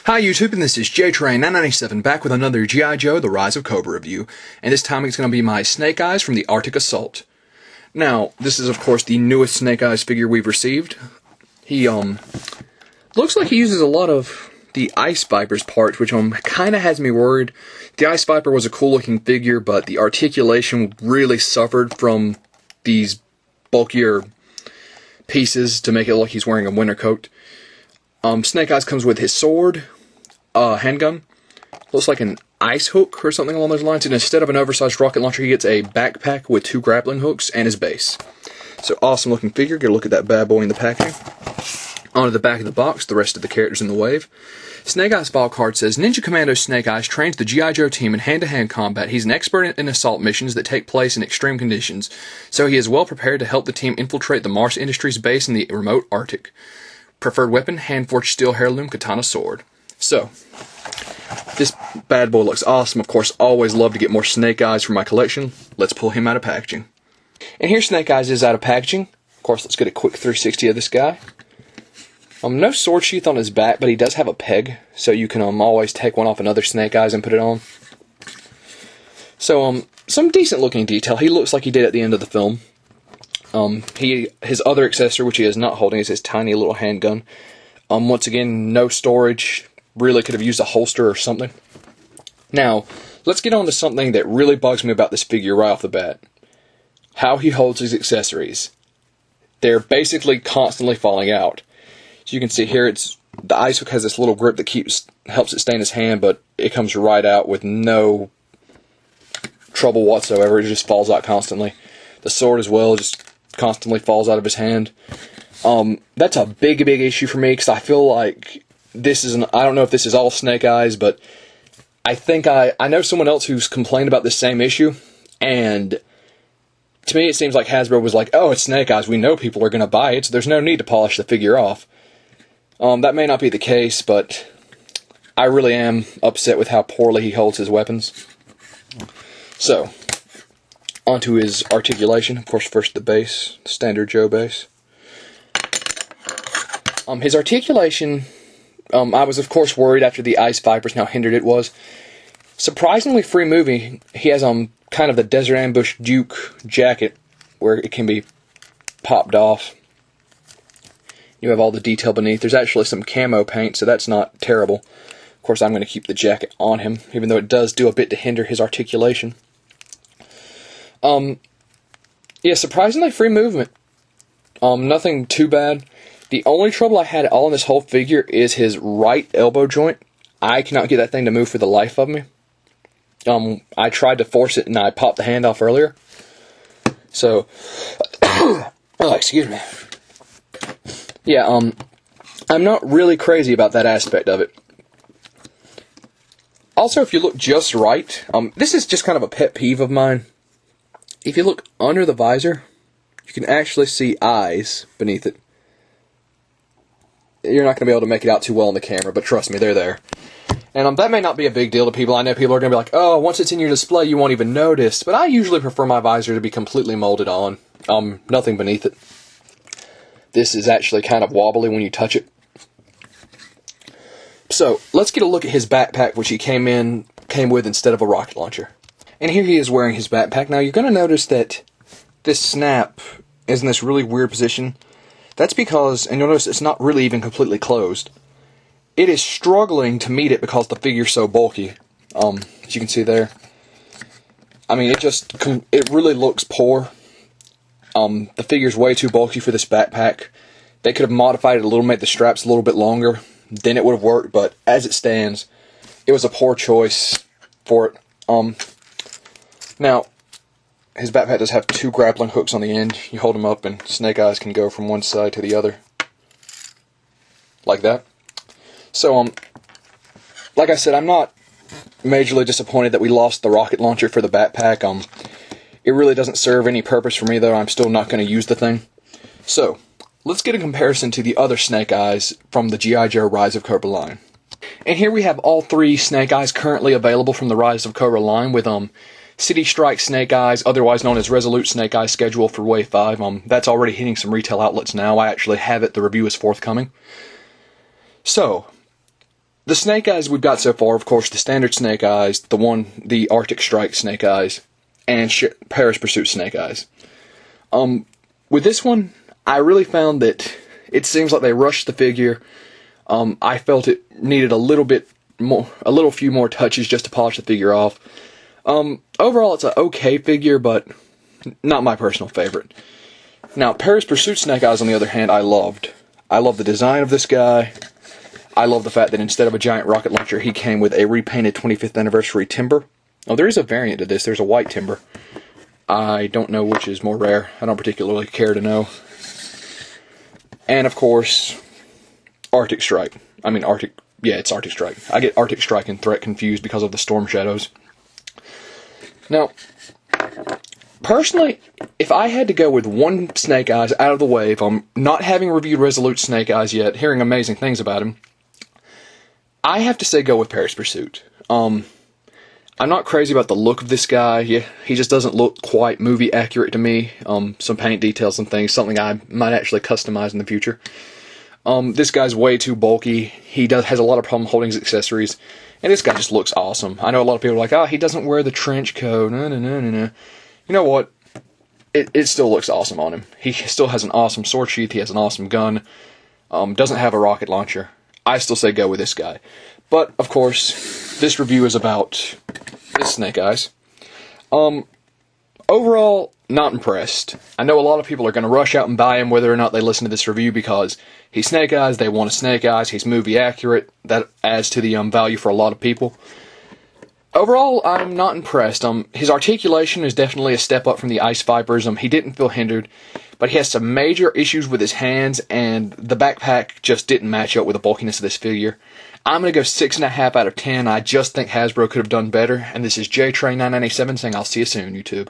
Hi YouTube, and this is JTrain997 back with another G.I. Joe The Rise of Cobra review, and this time it's going to be my Snake Eyes from the Arctic Assault. Now, this is of course the newest Snake Eyes figure we've received. He looks like he uses a lot of the Ice Viper's parts, which kind of has me worried. The Ice Viper was a cool looking figure, but the articulation really suffered from these bulkier pieces to make it look like he's wearing a winter coat. Snake Eyes comes with his sword, handgun, looks like an ice hook or something along those lines, and instead of an oversized rocket launcher, he gets a backpack with 2 grappling hooks and his base. So awesome looking figure. Get a look at that bad boy in the packaging. Onto the back of the box, the rest of the characters in the wave. Snake Eyes file card says, Ninja Commando Snake Eyes trains the G.I. Joe team in hand-to-hand combat. He's an expert in assault missions that take place in extreme conditions, so he is well prepared to help the team infiltrate the Mars Industries base in the remote Arctic. Preferred weapon, hand-forged steel heirloom katana sword. So, this bad boy looks awesome. Of course, always love to get more Snake Eyes for my collection. Let's pull him out of packaging. And here Snake Eyes is out of packaging. Of course, let's get a quick 360 of this guy. No sword sheath on his back, but he does have a peg, so you can always take one off another Snake Eyes and put it on. So, some decent looking detail. He looks like he did at the end of the film. His other accessory, which he is not holding, is his tiny little handgun. Once again, no storage. Really could have used a holster or something. Now, let's get on to something that really bugs me about this figure right off the bat. How he holds his accessories. They're basically constantly falling out. So you can see here, the ice hook has this little grip that helps it stay in his hand, but it comes right out with no trouble whatsoever. It just falls out constantly. The sword as well just constantly falls out of his hand. That's a big issue for me, because I feel like this is I don't know if this is all Snake Eyes, but I think I know someone else who's complained about this same issue, and to me it seems like Hasbro was like, oh, it's Snake Eyes, we know people are going to buy it, so there's no need to polish the figure off. That may not be the case, but I really am upset with how poorly he holds his weapons. So, onto his articulation. Of course, first the base, standard Joe base. His articulation, I was of course worried after the Ice Vipers and how hindered it was. Surprisingly free moving. He has kind of the Desert Ambush Duke jacket where it can be popped off. You have all the detail beneath. There's actually some camo paint, so that's not terrible. Of course, I'm going to keep the jacket on him, even though it does do a bit to hinder his articulation. Yeah, surprisingly free movement. Nothing too bad. The only trouble I had all in this whole figure is his right elbow joint. I cannot get that thing to move for the life of me. I tried to force it and I popped the hand off earlier. So, oh, excuse me. Yeah, I'm not really crazy about that aspect of it. Also, if you look just right, this is just kind of a pet peeve of mine. If you look under the visor, you can actually see eyes beneath it. You're not going to be able to make it out too well on the camera, but trust me, they're there. And that may not be a big deal to people. I know people are going to be like, oh, once it's in your display, you won't even notice. But I usually prefer my visor to be completely molded on. Nothing beneath it. This is actually kind of wobbly when you touch it. So, let's get a look at his backpack, which he came with instead of a rocket launcher. And here he is wearing his backpack. Now, you're going to notice that this snap is in this really weird position. That's because, and you'll notice it's not really even completely closed. It is struggling to meet it because the figure's so bulky. As you can see there. I mean, it really looks poor. The figure's way too bulky for this backpack. They could have modified it a little, made the straps a little bit longer. Then it would have worked, but as it stands, it was a poor choice for it. Now, his backpack does have 2 grappling hooks on the end. You hold them up and Snake Eyes can go from one side to the other. Like that. So, like I said, I'm not majorly disappointed that we lost the rocket launcher for the backpack. It really doesn't serve any purpose for me, though. I'm still not going to use the thing. So, let's get a comparison to the other Snake Eyes from the G.I. Joe Rise of Cobra line. And here we have all 3 Snake Eyes currently available from the Rise of Cobra line with City Strike Snake Eyes, otherwise known as Resolute Snake Eyes, scheduled for Wave 5. That's already hitting some retail outlets now. I actually have it. The review is forthcoming. So, the snake eyes we've got so far, of course, the standard snake eyes, the Arctic Strike snake eyes, and Paris Pursuit snake eyes. With this one, I really found that it seems like they rushed the figure. I felt it needed a little few more touches just to polish the figure off. Overall, it's an okay figure, but not my personal favorite. Now, Paris Pursuit snake eyes, on the other hand, I loved. I love the design of this guy. I love the fact that instead of a giant rocket launcher, he came with a repainted 25th anniversary timber. Oh, there is a variant of this. There's a white timber. I don't know which is more rare. I don't particularly care to know. And, of course, Arctic Strike. Yeah, it's Arctic Strike. I get Arctic Strike and Threat confused because of the storm shadows. Now, personally, if I had to go with one Snake Eyes out of the way, if I'm not having reviewed Resolute Snake Eyes yet, hearing amazing things about him, I have to say go with Paris Pursuit. I'm not crazy about the look of this guy. Yeah, he just doesn't look quite movie accurate to me. Some paint details and things, something I might actually customize in the future. This guy's way too bulky. He has a lot of problem holding his accessories, and this guy just looks awesome. I know a lot of people are like, oh, he doesn't wear the trench coat. No. You know what? It still looks awesome on him. He still has an awesome sword sheath. He has an awesome gun. Doesn't have a rocket launcher. I still say go with this guy. But, of course, this review is about this Snake Eyes. Overall, not impressed. I know a lot of people are going to rush out and buy him whether or not they listen to this review because he's Snake Eyes, they want a Snake Eyes, he's movie accurate. That adds to the value for a lot of people. Overall, I'm not impressed. His articulation is definitely a step up from the Ice Vipers. He didn't feel hindered, but he has some major issues with his hands, and the backpack just didn't match up with the bulkiness of this figure. I'm going to go 6.5 out of 10. I just think Hasbro could have done better, and this is JTrain997 saying I'll see you soon, YouTube.